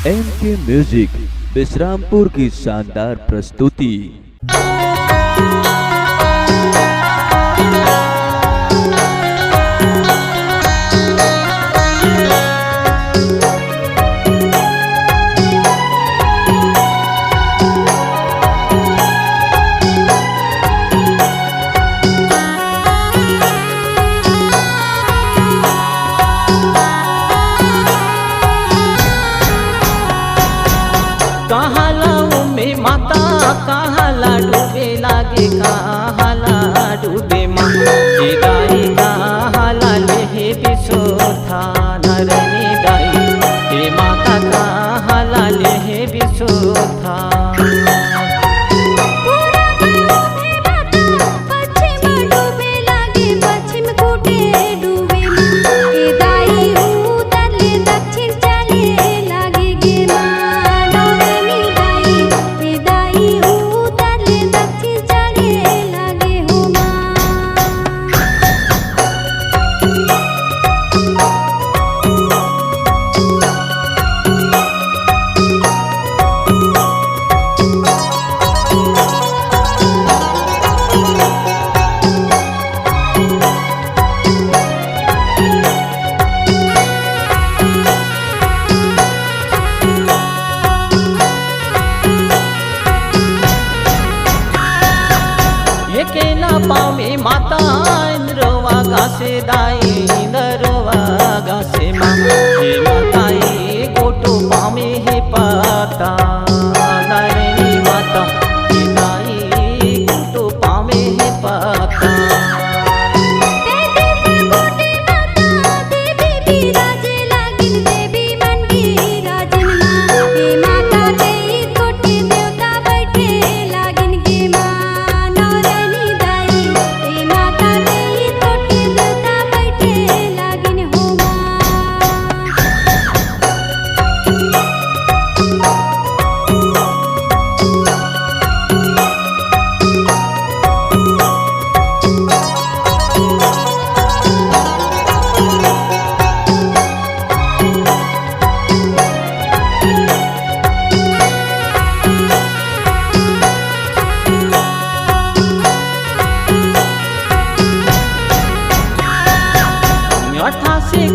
MK music Vishrampur की शानदार प्रस्तुति। कहाला में माता कहाला डूबे लागे कहाला डूबे माँ दाई कहाला ले बिसोथा नरनी दाई हे माता कहाला ले बिसोथा। पावे माता इंद्रवा गासे दाई इंद्रवा गासे माँ हे माताई गोटो पावे हे पाता नारायणी माता हे दाई गोटो पावे हे पाता।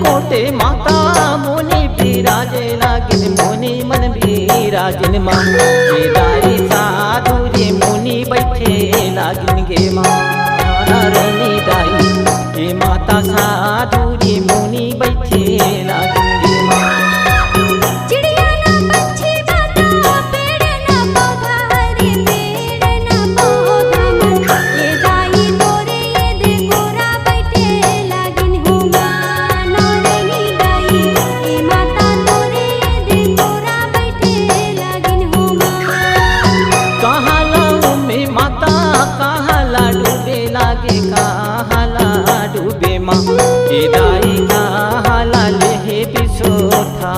कोटे माता मुनि बिराजे लागिन मुनि मन बिराजिन माँ दाई साधु रे मुनि बैठे लागिन गे माँ नारायणी दाई हे माता साधु रे मुनि बैठे लागिन गे माँ। कहाला डूबे माँ दाई कहाला ले बिसोथा।